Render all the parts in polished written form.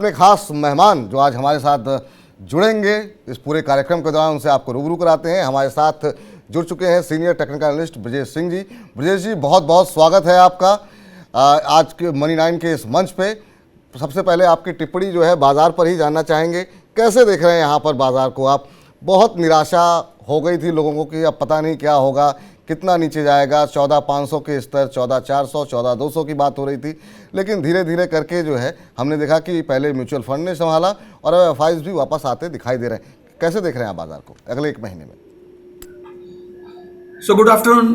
अपने खास मेहमान जो आज हमारे साथ जुड़ेंगे इस पूरे कार्यक्रम के दौरान, उनसे आपको रूबरू कराते हैं। हमारे साथ जुड़ चुके हैं senior technical analyst Brajesh Singh ji. Brajesh ji, बहुत बहुत स्वागत है आपका आज के मनी 9 के इस मंच पे। सबसे पहले आपकी टिप्पणी जो है बाजार पर ही जानना चाहेंगे, कैसे देख रहे हैं यहाँ पर बाजार को आप? बहुत निराशा हो गई थी लोगों को कि अब पता नहीं क्या होगा, कितना नीचे जाएगा। 14,500 के स्तर, 14,400, 14,200 की बात हो रही थी, लेकिन धीरे धीरे करके जो है हमने देखा कि पहले म्यूचुअल फंड ने संभाला और अब एफआईज भी वापस आते दिखाई दे रहे हैं। कैसे देख रहे हैं आप बाजार को अगले एक महीने में? गुड आफ्टरनून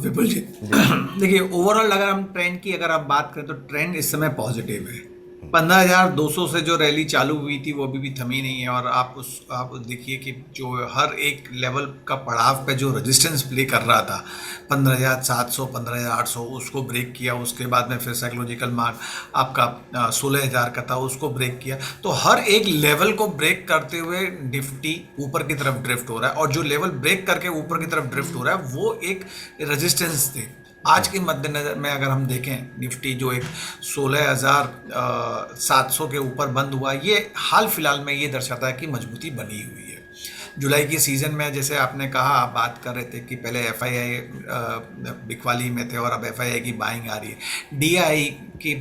विपुल जी। देखिए, ओवरऑल अगर हम ट्रेंड की अगर आप बात करें तो ट्रेंड इस समय पॉजिटिव है। 15,200 से जो रैली चालू हुई थी वो अभी भी थमी नहीं है, और आप देखिए कि जो हर एक लेवल का पड़ाव पे जो रेजिस्टेंस प्ले कर रहा था 15,700, 15,800, उसको ब्रेक किया। उसके बाद में फिर साइकोलॉजिकल मार्क आपका 16,000 का था, उसको ब्रेक किया। तो हर एक लेवल को ब्रेक करते हुए निफ्टी ऊपर की तरफ ड्रिफ्ट हो रहा है, और जो लेवल ब्रेक करके ऊपर की तरफ ड्रिफ्ट हो रहा है वो एक रेजिस्टेंस थे। आज के मद्देनजर में अगर हम देखें, निफ्टी जो एक 16,700 के ऊपर बंद हुआ, ये हाल फिलहाल में ये दर्शाता है कि मजबूती बनी हुई है। जुलाई की सीज़न में जैसे आपने कहा, आप बात कर रहे थे कि पहले एफआईआई बिकवाली में थे और अब एफआईआई की बाइंग आ रही है। डीआई की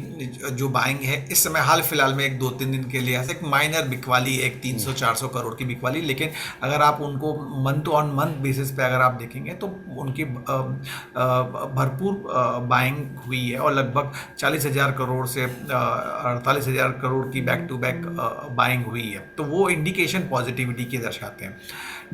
जो बाइंग है इस समय हाल फिलहाल में एक 2-3 दिन के लिए एक माइनर बिकवाली, एक 300-400 करोड़ की बिकवाली, लेकिन अगर आप उनको मंथ ऑन मंथ बेसिस पे अगर आप देखेंगे तो उनकी भरपूर बाइंग हुई है, और लगभग 40,000 करोड़ से 48,000 करोड़ की बैक टू बैक बाइंग हुई है। तो वो इंडिकेशन पॉजिटिविटी के दर्शाते हैं।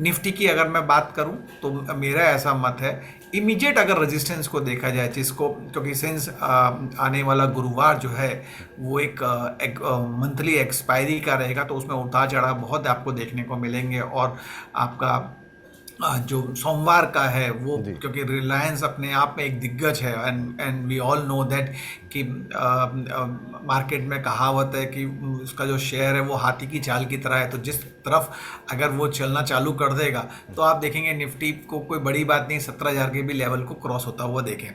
निफ्टी की अगर मैं बात करूं तो मेरा ऐसा मत है, इमीडिएट अगर रेजिस्टेंस को देखा जाए, जिसको क्योंकि सिंस आने वाला गुरुवार जो है वो एक मंथली एक्सपायरी का रहेगा, तो उसमें उतार चढ़ाव बहुत आपको देखने को मिलेंगे। और आपका जो सोमवार का है वो, क्योंकि रिलायंस अपने आप में एक दिग्गज है, and we all know that कि मार्केट में कहावत है कि उसका जो शेयर है वो हाथी की चाल की तरह है। तो जिस तरफ अगर वो चलना चालू कर देगा तो आप देखेंगे निफ्टी को कोई बड़ी बात नहीं, 17,000 के भी लेवल को क्रॉस होता हुआ देखें।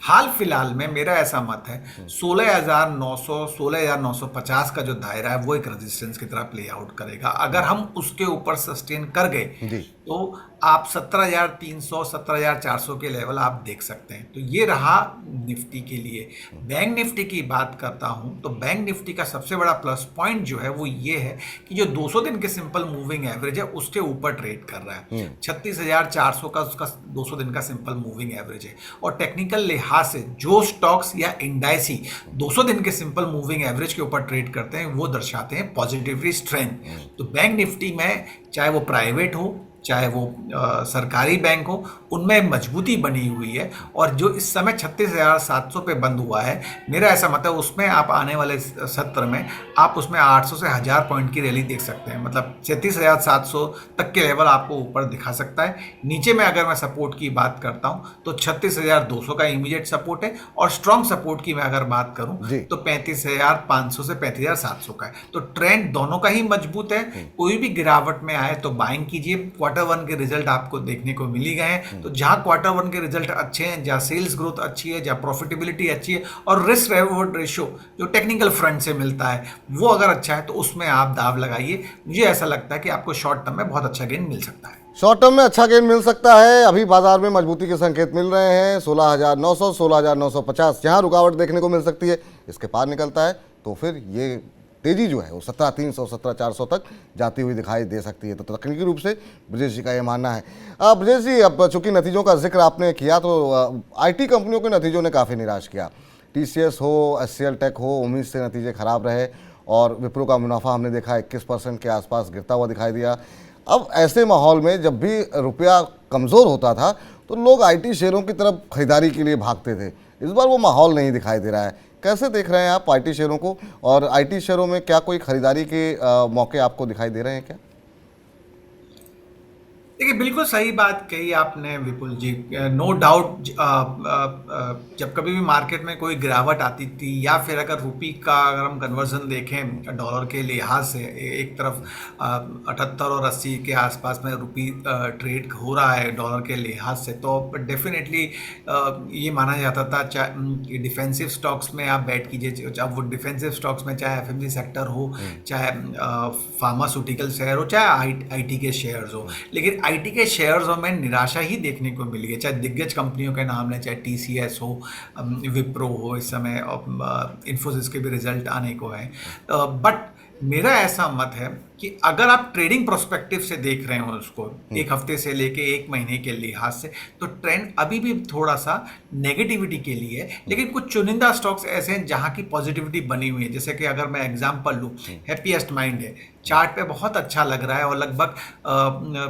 हाल फिलहाल में मेरा ऐसा मत है 16,900, 16,950 का जो दायरा है वो एक रेजिस्टेंस की तरह प्ले आउट करेगा। अगर हम उसके ऊपर सस्टेन कर गए तो आप 17,300, 17,400 के लेवल आप देख सकते हैं। तो ये रहा निफ्टी के लिए। बैंक निफ्टी की बात करता हूं तो बैंक निफ्टी का सबसे बड़ा प्लस पॉइंट जो है वो ये है कि जो 200 दिन के सिंपल मूविंग एवरेज है उसके ऊपर ट्रेड कर रहा है। 36,400 का उसका 200 दिन का सिंपल मूविंग एवरेज है, और टेक्निकल लिहाज से जो स्टॉक्स या इंडाइसी 200 दिन के सिंपल मूविंग एवरेज के ऊपर ट्रेड करते हैं वो दर्शाते हैं पॉजिटिव स्ट्रेंथ। तो बैंक निफ्टी में चाहे वो प्राइवेट हो चाहे वो सरकारी बैंक हो, उनमें मजबूती बनी हुई है। और जो इस समय 36,700 पे बंद हुआ है, मेरा ऐसा मत है उसमें आप आने वाले सत्र में आप उसमें 800 से 1000 पॉइंट की रैली देख सकते हैं। मतलब 36,700 तक के लेवल आपको ऊपर दिखा सकता है। नीचे में अगर मैं सपोर्ट की बात करता हूं तो 36,200 का इमीडिएट सपोर्ट है, और स्ट्रॉन्ग सपोर्ट की मैं अगर बात करूं तो 35,500 से 35,700 का है। तो ट्रेंड दोनों का ही मजबूत है। कोई भी गिरावट में आए तो बाइंग कीजिए। क्वार्टर 1 के रिजल्ट आपको देखने को मिल ही गए हैं, तो जहां क्वार्टर 1 के रिजल्ट अच्छे हैं, जहां सेल्स ग्रोथ अच्छी है, जहां प्रॉफिटेबिलिटी अच्छी है, और रिस्क रिवॉर्ड रेशियो जो टेक्निकल फ्रंट से मिलता है वो अगर अच्छा है तो उसमें आप दाव लगाइए। मुझे ऐसा लगता है कि आपको शॉर्ट टर्म में बहुत अच्छा गेन मिल सकता है। शॉर्ट टर्म में अच्छा गेन मिल सकता है। अभी बाजार में मजबूती के संकेत मिल रहे हैं। 16,900, 16,950 जहां रुकावट देखने को मिल सकती है, इसके पार निकलता है तो फिर ये तेजी जो है वो 17,300, 17,400 तक जाती हुई दिखाई दे सकती है। तो तकनीकी रूप से ब्रजेश जी का ये मानना है। ब्रजेश जी, अब चूंकि नतीजों का जिक्र आपने किया तो आईटी कंपनियों के नतीजों ने काफ़ी निराश किया। टीसीएस हो, एचसीएल टेक हो, उम्मीद से नतीजे खराब रहे, और विप्रो का मुनाफा हमने देखा 21% के आसपास गिरता हुआ दिखाई दिया। अब ऐसे माहौल में जब भी रुपया कमज़ोर होता था तो लोग आईटी शेयरों की तरफ खरीदारी के लिए भागते थे। इस बार वो माहौल नहीं दिखाई दे रहा है। कैसे देख रहे हैं आप आईटी शेयरों को, और आईटी शेयरों में क्या कोई खरीदारी के मौके आपको दिखाई दे रहे हैं क्या? देखिए, बिल्कुल सही बात कही आपने विपुल जी। नो डाउट, जब कभी भी मार्केट में कोई गिरावट आती थी या फिर अगर रुपी का अगर हम कन्वर्जन देखें डॉलर के लिहाज से, एक तरफ 78 और 80 के आसपास में रुपी ट्रेड हो रहा है डॉलर के लिहाज से, तो डेफिनेटली ये माना जाता था चाहे डिफेंसिव स्टॉक्स में आप बैठ कीजिए, चाहे वो डिफेंसिव स्टॉक्स में चाहे एफएमसी सेक्टर हो, चाहे फार्मास्यूटिकल शेयर हो, चाहे आईटी के शेयर्स हो। लेकिन आईटी के शेयर्स में निराशा ही देखने को मिली है, चाहे दिग्गज कंपनियों के नाम लें, चाहे टीसीएस हो, विप्रो हो, इस समय इन्फोसिस के भी रिजल्ट आने को है। बट मेरा ऐसा मत है कि अगर आप ट्रेडिंग प्रोस्पेक्टिव से देख रहे हो उसको, एक हफ्ते से लेके एक महीने के लिहाज से, तो ट्रेंड अभी भी थोड़ा सा नेगेटिविटी के लिए है। लेकिन कुछ चुनिंदा स्टॉक्स ऐसे हैं जहां की पॉजिटिविटी बनी हुई है। जैसे कि अगर मैं एग्जांपल लूँ, हैप्पीएस्ट माइंड है, चार्ट पे बहुत अच्छा लग रहा है और लगभग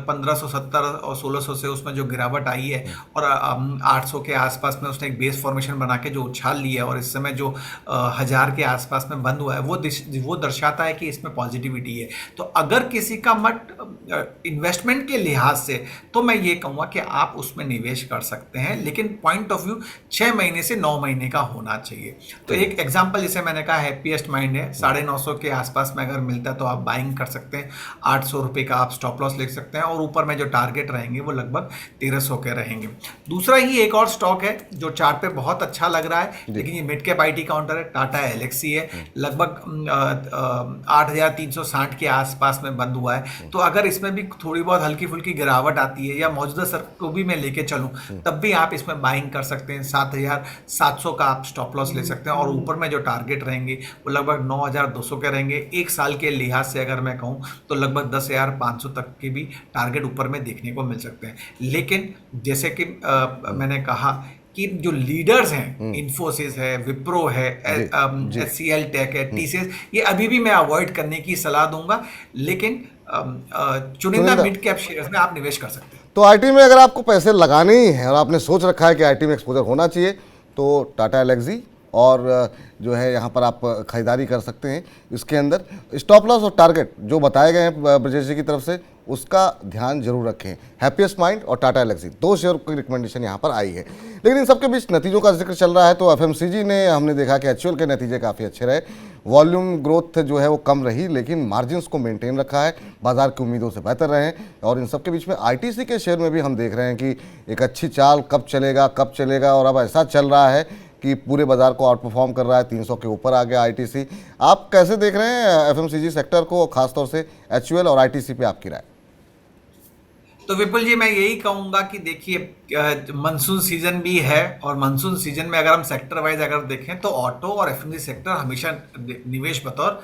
1570 और 1600 से उसमें जो गिरावट आई है और 800 के आसपास में उसने एक बेस फॉर्मेशन बना के जो उछाल लिया है और इस समय जो 1000 के आसपास में बंद हुआ है, वो दर्शाता है कि इसमें पॉजिटिविटी है। तो अगर किसी का मत इन्वेस्टमेंट के लिहाज से, तो मैं ये कहूँगा कि आप उसमें निवेश कर सकते हैं, लेकिन पॉइंट ऑफ व्यू 6 महीने से 9 महीने का होना चाहिए। तो एक एग्जांपल जैसे मैंने कहा, हैप्पीएस्ट माइंड है, 950 के आसपास में अगर मिलता है तो आप बाइंग कर सकते हैं। 800 रुपये का आप स्टॉप लॉस ले सकते हैं और ऊपर में जो टारगेट रहेंगे वो लगभग 1300 के रहेंगे। दूसरा ही एक और स्टॉक है जो चार्ट पे बहुत अच्छा लग रहा है, लेकिन ये मिड कैप आईटी काउंटर है, टाटा एलेक्सी है, लगभग 8360 के आसपास में बंद हुआ है। तो अगर इसमें भी थोड़ी बहुत हल्की फुल्की गिरावट आती है या मौजूदा सर को भी मैं लेके चलूं, तब भी आप इसमें बाइंग कर सकते हैं। 7700 का आप स्टॉप लॉस ले सकते हैं और ऊपर में जो टारगेट रहेंगे वो लगभग 9200 के रहेंगे। एक साल के लिहाज से अगर मैं कहूं तो लगभग 10,500 तक के भी टारगेट ऊपर में देखने को मिल सकते हैं। लेकिन जैसे कि मैंने कहा कि जो लीडर्स हैं, इन्फोसिस है, विप्रो है, एचसीएल टेक है, टीसीएस, ये अभी भी मैं अवॉइड करने की सलाह दूंगा। लेकिन चुनिंदा मिड कैप शेयर्स में आप निवेश कर सकते हैं। तो आईटी में अगर आपको पैसे लगाने ही हैं और आपने सोच रखा है कि आईटी में एक्सपोजर होना चाहिए, तो टाटा एलेक्सी और जो है यहाँ पर आप खरीदारी कर सकते हैं। इसके अंदर स्टॉप लॉस और टारगेट जो बताए गए हैं ब्रजेश जी की तरफ से, उसका ध्यान जरूर रखें। हैप्पीएस्ट माइंड और टाटा एलेक्सी 2 शेयर की रिकमेंडेशन यहाँ पर आई है। लेकिन इन सबके बीच नतीजों का जिक्र चल रहा है, तो एफएमसीजी ने हमने देखा कि एचयूएल के नतीजे काफ़ी अच्छे रहे, वॉल्यूम ग्रोथ जो है वो कम रही, लेकिन मार्जिन्स को मेंटेन रखा है, बाजार की उम्मीदों से बेहतर रहे। और इन सबके बीच में आईटीसी के शेयर में भी हम देख रहे हैं कि एक अच्छी चाल कब चलेगा और अब ऐसा चल रहा है कि पूरे बाजार को आउट परफॉर्म कर रहा है, 300 के ऊपर आ गया आईटीसी। आप कैसे देख रहे हैं एफएमसीजी सेक्टर को, खासतौर से एचयूएल और आईटीसी पे आपकी राय? तो विपुल जी, मैं यही कहूँगा कि देखिए, मानसून सीजन भी है और मानसून सीजन में अगर हम सेक्टर वाइज अगर देखें तो ऑटो और एफएमसी सेक्टर हमेशा निवेश बतौर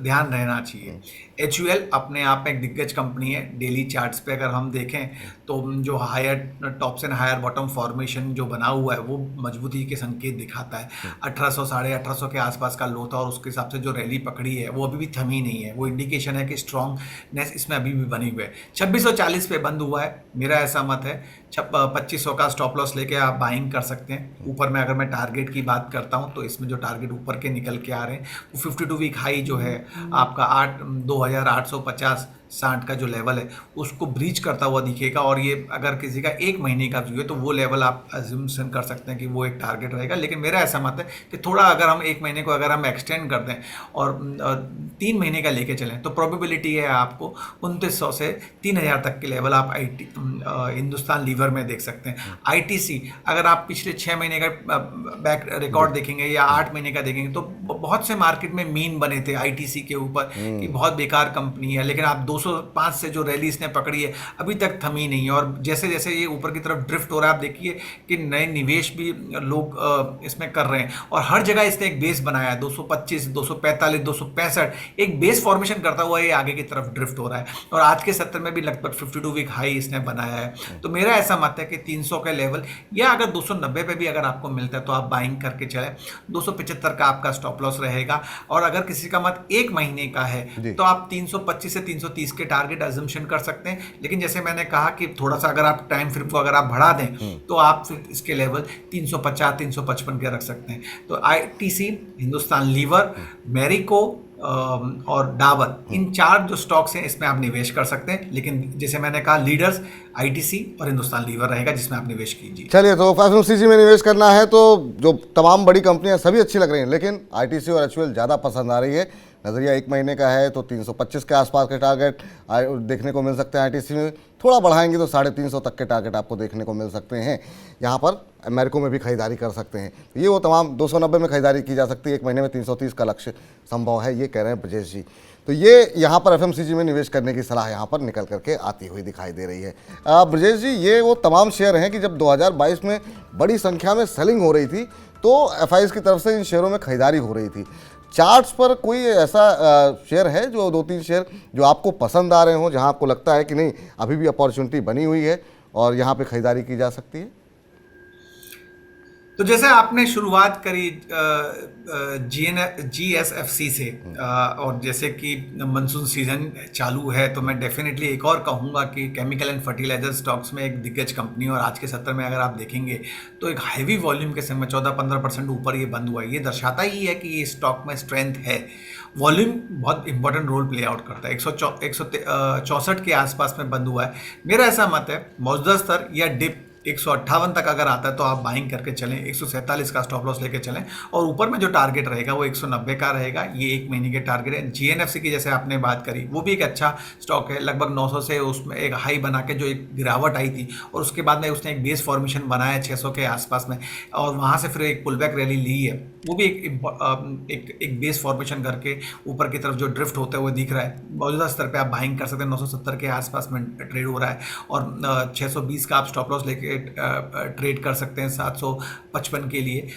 ध्यान रहना चाहिए। एचयूएल अपने आप में एक दिग्गज कंपनी है। डेली चार्ट्स पे अगर हम देखें तो जो higher tops and higher bottom formation जो बना हुआ है वो मजबूती के संकेत दिखाता है। 1800 साढ़े 1800 के आसपास का लो था और उसके हिसाब से जो रैली पकड़ी है वो अभी भी थमी नहीं है। वो इंडिकेशन है कि स्ट्रॉन्गनेस इसमें अभी भी बनी हुई है। 2640 पे बंद हुआ है, मेरा ऐसा मत है 2500 का स्टॉप लॉस लेके आप बाइंग कर सकते हैं। ऊपर में अगर मैं टारगेट की बात करता हूं तो इसमें जो टारगेट ऊपर के निकल के आ रहे हैं वो 52 वीक हाई जो है आपका 2850 60 का जो लेवल है उसको ब्रीच करता हुआ दिखेगा। और ये अगर किसी का 1 महीने का व्यू है तो वो लेवल आप अज्यूम कर सकते हैं कि वो एक टारगेट रहेगा। लेकिन मेरा ऐसा मत है कि थोड़ा अगर हम 1 महीने को अगर हम एक्सटेंड कर दें और 3 महीने का लेके चलें तो प्रोबेबिलिटी है आपको 2900 से 3000 तक के लेवल आप हिंदुस्तान लीवर में देख सकते हैं। आईटीसी अगर आप पिछले 6 महीने का बैक रिकॉर्ड देखेंगे या 8 महीने का देखेंगे तो बहुत से मार्केट में मीन बने थे आईटीसी के ऊपर कि बहुत बेकार कंपनी है। लेकिन आप 205 से जो रैली इसने पकड़ी है अभी तक थमी नहीं है और जैसे जैसे ये ऊपर की तरफ ड्रिफ्ट हो रहा है आप देखिए कि नए निवेश भी लोग इसमें कर रहे हैं और हर जगह इसने एक बेस बनाया है। 225 245 265 एक बेस फॉर्मेशन करता हुआ ये आगे की तरफ ड्रिफ्ट हो रहा है और आज के सत्र में भी लगभग 52 वीक हाई इसने बनाया है। तो मेरा ऐसा मत है कि 300 के लेवल या अगर 290 पे भी अगर आपको मिलता है तो आप बाइंग करके चले। 275 का आपका स्टॉप लॉस रहेगा और अगर किसी का मत 1 महीने का है तो आप 325 से 330 के टारगेट अजम्पशन कर सकते हैं। लेकिन जैसे मैंने कहा कि थोड़ा सा अगर आप टाइम फ्रेम को अगर आप बढ़ा दें तो आप फिर इसके लेवल 350 355 के रख सकते हैं। तो आईटीसी, हिंदुस्तान लीवर, मैरिको और डाबर, इन 4 जो स्टॉक्स हैं इसमें आप निवेश कर सकते हैं। लेकिन जैसे मैंने कहा, लीडर्स आईटीसी और हिंदुस्तान लीवर रहेगा जिसमें आप निवेश कीजिए। चलिए, तो एफएमसीजी में निवेश करना है तो जो तमाम बड़ी कंपनियां सभी अच्छी लग रही हैं, लेकिन आईटीसी और एचयूएल ज़्यादा पसंद आ रही है। नज़रिया 1 महीने का है तो 325 के आसपास के टारगेट देखने को मिल सकते हैं। आईटीसी में थोड़ा बढ़ाएंगे तो 350 तक के टारगेट आपको देखने को मिल सकते हैं। यहाँ पर अमेरिको में भी खरीदारी कर सकते हैं। ये वो तमाम 290 में खरीदारी की जा सकती है। 1 महीने में 330 का लक्ष्य संभव है, ये कह रहे हैं ब्रजेश जी। तो ये यहाँ पर एफएमसीजी में निवेश करने की सलाह यहाँ पर निकल करके आती हुई दिखाई दे रही है। ब्रजेश जी, ये वो तमाम शेयर हैं कि जब 2022 में बड़ी संख्या में सेलिंग हो रही थी तो एफआईज की तरफ से इन शेयरों में खरीदारी हो रही थी। चार्ट्स पर कोई ऐसा शेयर है जो 2-3 शेयर जो आपको पसंद आ रहे हों, जहां आपको लगता है कि नहीं अभी भी अपॉर्चुनिटी बनी हुई है और यहां पे खरीदारी की जा सकती है? तो जैसे आपने शुरुआत करी जीएसएफसी से, और जैसे कि मानसून सीजन चालू है तो मैं डेफिनेटली एक और कहूँगा कि केमिकल एंड फर्टिलाइजर स्टॉक्स में एक दिग्गज कंपनी, और आज के सत्र में अगर आप देखेंगे तो एक हैवी वॉल्यूम के समय 14-15% ऊपर ये बंद हुआ है। ये दर्शाता ही है कि ये स्टॉक में स्ट्रेंथ है। वॉल्यूम बहुत इंपॉर्टेंट रोल प्ले आउट करता है। 164 के आसपास में बंद हुआ है। मेरा ऐसा मत है मौजूदा स्तर या डिप 158 तक अगर आता है तो आप बाइंग करके चलें, 147 का स्टॉप लॉस लेके चलें, और ऊपर में जो टारगेट रहेगा वो 190 का रहेगा। ये 1 महीने के टारगेट है। जीएनएफसी की जैसे आपने बात करी, वो भी एक अच्छा स्टॉक है। लगभग 900 से उसमें एक हाई बना के जो एक गिरावट आई थी और उसके बाद में उसने एक बेस फॉर्मेशन बनाया 600 के आसपास में, और वहाँ से फिर एक पुलबैक रैली ली है। वो भी एक बेस फॉर्मेशन करके ऊपर की तरफ जो ड्रिफ्ट होते हुए दिख रहा है। मौजूदा स्तर पे आप बाइंग कर सकते हैं। 970 के आसपास में ट्रेड हो रहा है, और 620 का आप स्टॉप लॉस लेके ट्रेड कर सकते हैं 755 के लिए।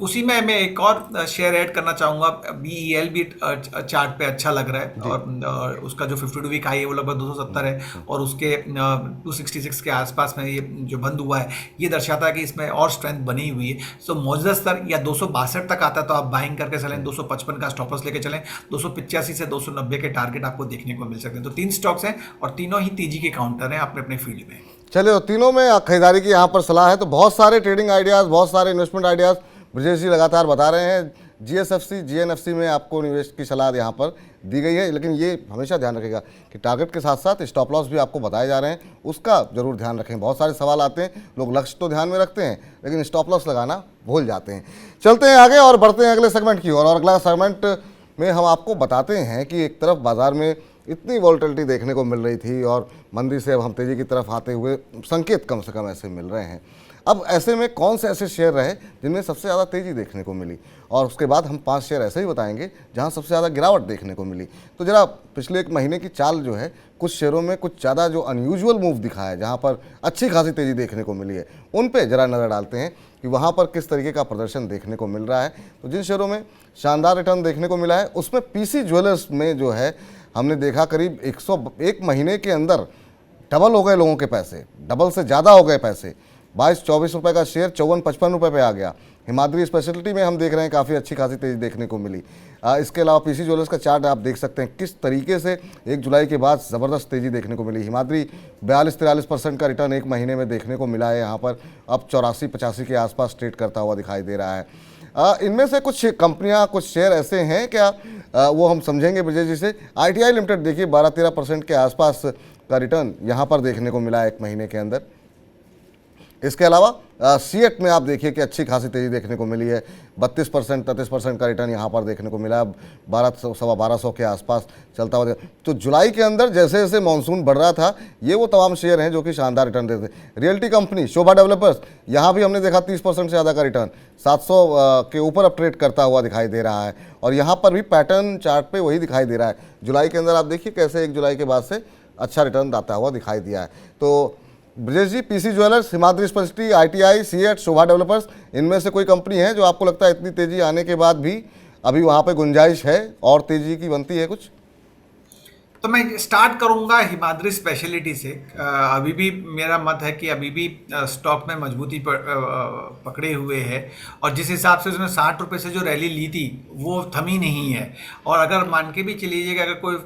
उसी में मैं एक और शेयर ऐड करना चाहूँगा। BEL भी चार्ट पे अच्छा लग रहा है, और उसका जो 52 वीक हाई है वो लगभग 270 है, और उसके 266 के आसपास में ये जो बंद हुआ है, ये दर्शाता है कि इसमें और स्ट्रेंथ बनी हुई है। सो मौजूदा स्तर या 262 तक आता है तो आप बाइंग करके चलें, 255 का स्टॉप लॉस लेके चलें, 285 से 290 के टारगेट आपको देखने को मिल सकते हैं। तो 3 स्टॉक्स हैं और तीनों ही तेजी के काउंटर हैं अपने अपने फील्ड में। चलिए, तो तीनों में खरीदारी की यहाँ पर सलाह है। तो बहुत सारे ट्रेडिंग आइडियाज़, बहुत सारे इन्वेस्टमेंट आइडियाज़ ब्रजेश जी लगातार बता रहे हैं। जीएसएफसी, जीएनएफसी में आपको निवेश की सलाह यहाँ पर दी गई है, लेकिन ये हमेशा ध्यान रखिएगा कि टारगेट के साथ साथ स्टॉप लॉस भी आपको बताए जा रहे हैं, उसका जरूर ध्यान रखें। बहुत सारे सवाल आते हैं, लोग लक्ष्य तो ध्यान में रखते हैं लेकिन स्टॉप लॉस लगाना भूल जाते हैं। चलते हैं आगे और बढ़ते हैं अगले सेगमेंट की ओर। और अगला सेगमेंट में हम आपको बताते हैं कि एक तरफ बाजार में इतनी वॉलेटिलिटी देखने को मिल रही थी और मंदी से अब हम तेज़ी की तरफ आते हुए संकेत कम से कम ऐसे मिल रहे हैं। अब ऐसे में कौन से ऐसे शेयर रहे जिनमें सबसे ज़्यादा तेज़ी देखने को मिली, और उसके बाद हम 5 शेयर ऐसे ही बताएंगे जहां सबसे ज़्यादा गिरावट देखने को मिली। तो जरा पिछले 1 महीने की चाल जो है, कुछ शेयरों में कुछ ज़्यादा जो अनयूजुअल मूव दिखा है, जहां पर अच्छी खासी तेज़ी देखने को मिली है, उन पे जरा नज़र डालते हैं कि वहाँ पर किस तरीके का प्रदर्शन देखने को मिल रहा है। तो जिन शेयरों में शानदार रिटर्न देखने को मिला है उसमें पीसी ज्वेलर्स में जो है हमने देखा करीब 101 महीने के अंदर डबल हो गए लोगों के पैसे, डबल से ज़्यादा हो गए पैसे। 22-24 रुपये का शेयर 54-55 रुपये पे आ गया। हिमाद्री स्पेशलिटी में हम देख रहे हैं काफ़ी अच्छी खासी तेज़ी देखने को मिली। इसके अलावा पीसी ज्वेलर्स का चार्ट आप देख सकते हैं किस तरीके से 1 जुलाई के बाद ज़बरदस्त तेज़ी देखने को मिली। हिमाद्री 42-43% का रिटर्न 1 महीने में देखने को मिला है। यहाँ पर अब 84-85 के आसपास ट्रेड करता हुआ दिखाई दे रहा है। इनमें से कुछ कंपनियां, कुछ शेयर ऐसे हैं क्या, वो हम समझेंगे ब्रजेश जी से। ITI लिमिटेड देखिए 12-13% के आसपास का रिटर्न यहाँ पर देखने को मिला है 1 महीने के अंदर। इसके अलावा सीएट में आप देखिए कि अच्छी खासी तेज़ी देखने को मिली है। 32-33% का रिटर्न यहाँ पर देखने को मिला, 1200-1250 के आसपास चलता हुआ। तो जुलाई के अंदर जैसे जैसे मानसून बढ़ रहा था, ये वो तमाम शेयर हैं जो कि शानदार रिटर्न देते हैं। रियल्टी कंपनी शोभा डेवलपर्स, यहाँ भी हमने देखा 30% से ज़्यादा का रिटर्न, 700 के ऊपर अब ट्रेड करता हुआ दिखाई दे रहा है, और यहाँ पर भी पैटर्न चार्ट पर वही दिखाई दे रहा है। जुलाई के अंदर आप देखिए कैसे 1 जुलाई के बाद से अच्छा रिटर्न आता हुआ दिखाई दिया है। तो Brajesh ji, PC jewellers, Himadri speciality, ITI, CEAT, Sobha developers, इनमें से कोई कंपनी है जो आपको लगता है इतनी तेज़ी आने के बाद भी अभी वहाँ पे गुंजाइश है और तेज़ी की बनती है कुछ? तो मैं स्टार्ट करूंगा हिमाद्री स्पेशलिटी से। अभी भी मेरा मत है कि अभी भी स्टॉक में मजबूती पकड़े हुए है, और जिस हिसाब से उसने 60 रुपये से जो रैली ली थी वो थमी नहीं है। और अगर मान के भी चलिए कि अगर कोई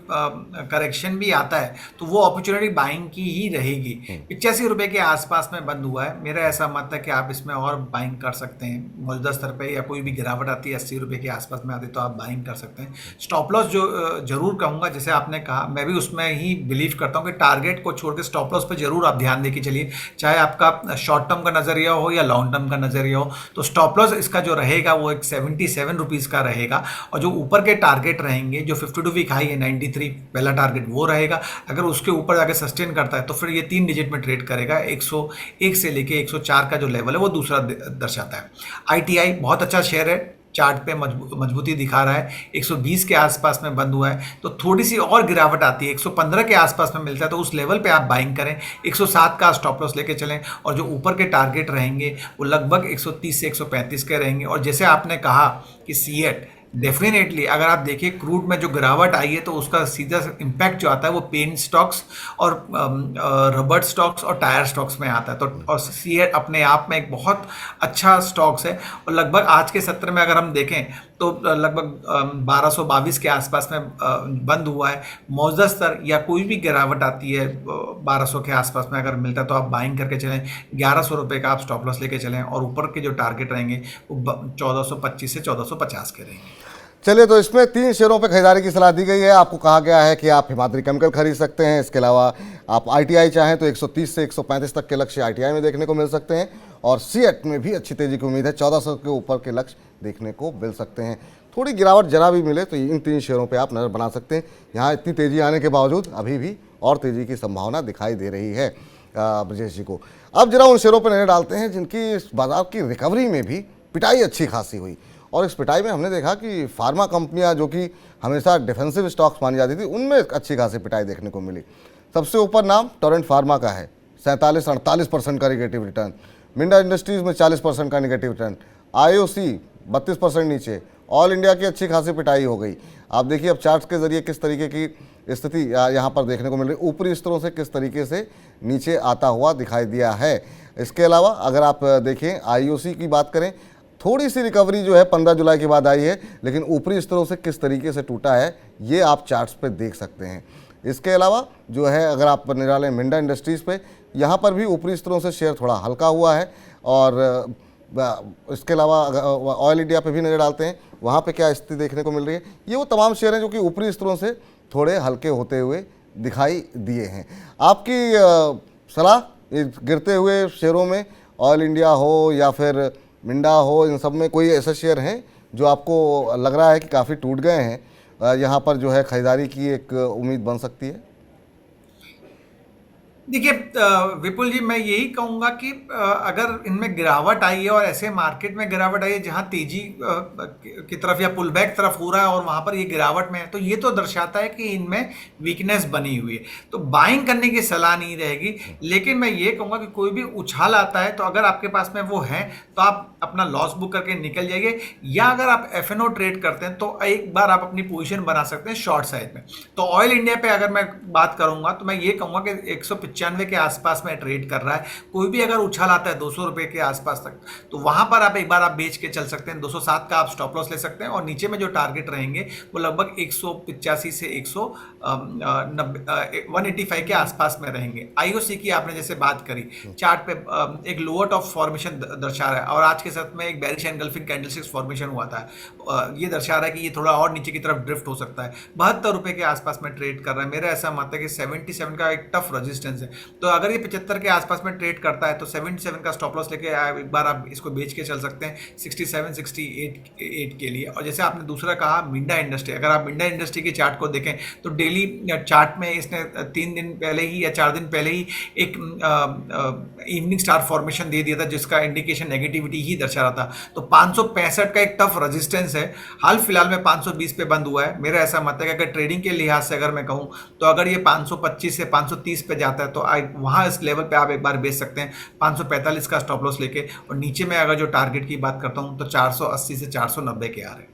करेक्शन भी आता है तो वो अपॉर्चुनिटी बाइंग की ही रहेगी। 85 रुपये के आसपास में बंद हुआ है, मेरा ऐसा मत है कि आप इसमें और बाइंग कर सकते हैं मौजूदा स्तर पे, या कोई भी गिरावट आती है 80 रुपये के आसपास में आती है तो आप बाइंग कर सकते हैं। स्टॉप लॉस जो जरूर कहूँगा, जैसे आपने कहा मैं भी उसमें ही बिलीव करता हूँ कि टारगेट को छोड़ के स्टॉप लॉस पे जरूर आप ध्यान देके चलिए, चाहे आपका शॉर्ट टर्म का नजरिया हो या लॉन्ग टर्म का नजरिया हो। तो स्टॉप लॉस इसका जो रहेगा वो एक 77 रुपीज़ का रहेगा, और जो ऊपर के टारगेट रहेंगे, जो 52 वीक हाई है 93 पहला टारगेट वो रहेगा। अगर उसके ऊपर जाके सस्टेन करता है तो फिर ये 3 डिजिट में ट्रेड करेगा। 101 से लेके 104 का जो लेवल है वो दूसरा दर्शाता है। ITI बहुत अच्छा शेयर है, चार्ट पे मजबूती दिखा रहा है, 120 के आसपास में बंद हुआ है। तो थोड़ी सी और गिरावट आती है, 115 के आसपास में मिलता है तो उस लेवल पे आप बाइंग करें। 107 का स्टॉप लॉस लेके चलें, और जो ऊपर के टारगेट रहेंगे वो लगभग 130 से 135 के रहेंगे। और जैसे आपने कहा कि सीएट डेफिनेटली, अगर आप देखिए क्रूड में जो गिरावट आई है तो उसका सीधा इम्पैक्ट जो आता है वो पेंट स्टॉक्स और रबर स्टॉक्स और टायर स्टॉक्स में आता है। तो और सीएट अपने आप में एक बहुत अच्छा स्टॉक्स है, और लगभग आज के सत्र में अगर हम देखें तो लगभग 1222 के आसपास में बंद हुआ है। मौजूदा स्तर या कोई भी गिरावट आती है 1200 के आसपास में अगर मिलता है तो आप बाइंग करके चलें। 1100 रुपये का आप स्टॉप लॉस लेके चलें, और ऊपर के जो टारगेट रहेंगे वो 1425 से 1450 के रहेंगे। चलिए, तो इसमें 3 शेयरों पे खरीदारी की सलाह दी गई है। आपको कहा गया है कि आप हिमाद्री केमिकल खरीद सकते हैं, इसके अलावा आप ITI चाहें तो 130 से 135 तक के लक्ष्य ITI में देखने को मिल सकते हैं, और सीएट में भी अच्छी तेजी की उम्मीद है, 1400 के ऊपर के लक्ष्य देखने को मिल सकते हैं। थोड़ी गिरावट जरा भी मिले तो इन 3 शेयरों पे आप नज़र बना सकते हैं। यहाँ इतनी तेज़ी आने के बावजूद अभी भी और तेज़ी की संभावना दिखाई दे रही है ब्रजेश जी को। अब जरा उन शेयरों पर नज़र डालते हैं जिनकी इस बाजार की रिकवरी में भी पिटाई अच्छी खासी हुई, और इस पिटाई में हमने देखा कि फार्मा कंपनियां जो कि हमेशा डिफेंसिव स्टॉक्स मानी जाती थी, उनमें अच्छी खासी पिटाई देखने को मिली। सबसे ऊपर नाम टोरेंट फार्मा का है, 47-48% का निगेटिव रिटर्न। मिंडा इंडस्ट्रीज़ में 40% का निगेटिव रिटर्न। IOC 32% नीचे। ऑल इंडिया की अच्छी खासी पिटाई हो गई। आप देखिए अब चार्ट्स के जरिए किस तरीके की स्थिति यहाँ पर देखने को मिल रही, ऊपरी स्तरों से किस तरीके से नीचे आता हुआ दिखाई दिया है। इसके अलावा अगर आप देखें IOC की बात करें, थोड़ी सी रिकवरी जो है 15 जुलाई के बाद आई है, लेकिन ऊपरी स्तरों से किस तरीके से टूटा है ये आप चार्ट्स पे देख सकते हैं। इसके अलावा जो है अगर आप निरालें मिंडा इंडस्ट्रीज़ पे, यहाँ पर भी ऊपरी स्तरों से शेयर थोड़ा हल्का हुआ है। और इसके अलावा ऑयल इंडिया पे भी नज़र डालते हैं, वहाँ पे क्या स्थिति देखने को मिल रही है। ये वो तमाम शेयर हैं जो कि ऊपरी स्तरों से थोड़े हल्के होते हुए दिखाई दिए हैं। आपकी सलाह गिरते हुए शेयरों में, ऑयल इंडिया हो या फिर मिंडा हो, इन सब में कोई ऐसे शेयर हैं जो आपको लग रहा है कि काफ़ी टूट गए हैं, यहाँ पर जो है खरीदारी की एक उम्मीद बन सकती है? देखिए विपुल जी, मैं यही कहूँगा कि अगर इनमें गिरावट आई है और ऐसे मार्केट में गिरावट आई है जहाँ तेजी की तरफ या पुल बैक तरफ हो रहा है और वहाँ पर ये गिरावट में है, तो ये तो दर्शाता है कि इनमें वीकनेस बनी हुई है। तो बाइंग करने की सलाह नहीं रहेगी, लेकिन मैं ये कहूँगा कि कोई भी उछाल आता है तो अगर आपके पास में वो है तो आप अपना लॉस बुक करके निकल जाइए, या अगर आप FNO ट्रेड करते हैं तो एक बार आप अपनी पोजीशन बना सकते हैं शॉर्ट साइड में। तो ऑयल इंडिया पे अगर मैं बात करूँगा तो मैं ये कहूँगा कि 195 के आसपास में ट्रेड कर रहा है। कोई भी अगर उछाल आता है 200 रुपये के आसपास तक, तो वहां पर आप एक बार आप बेच के चल सकते हैं। 207 का आप स्टॉप लॉस ले सकते हैं, और नीचे में जो टारगेट रहेंगे वो लगभग 185 से 185 के आसपास में रहेंगे। IOC की आपने जैसे बात करी, चार्ट पे एक लोअर टॉप फॉर्मेशन दर्शा रहा है, और आज के साथ में एक बेरिश एनगल्फिंग कैंडलस्टिक्स फॉर्मेशन हुआ था। ये दर्शा रहा है कि ये थोड़ा और नीचे की तरफ ड्रिफ्ट हो सकता है। 72 रुपये के आसपास में ट्रेड कर रहा है। मेरा ऐसा मत है कि 77 का एक टफ रेजिस्टेंस है, तो अगर ये 75 के आसपास में ट्रेड करता है तो 77 का स्टॉप लॉस लेके एक बार आप इसको बेच के चल सकते हैं 67, 68 के लिए। और जैसे आपने दूसरा कहा मिंडा इंडस्ट्री, अगर आप मिंडा इंडस्ट्री के चार्ट को देखें तो डेली चार्ट में इसने 3 दिन पहले ही या 4 दिन पहले ही एक इवनिंग स्टार फॉर्मेशन दे दिया था, जिसका इंडिकेशन नेगेटिविटी ही दर्शा रहा था। तो 565 का एक टफ रेजिस्टेंस है। हाल फिलहाल में 520 पे बंद हुआ है। मेरा ऐसा मत है कि अगर ट्रेडिंग के लिहाज से अगर मैं कहूँ तो अगर ये 525 से 530 पे जाता है तो वहाँ इस लेवल पे आप एक बार बेच सकते हैं 545 का स्टॉप लॉस लेके। और नीचे में अगर जो टारगेट की बात करता हूँ तो 480 से 490 के आ रहे हैं।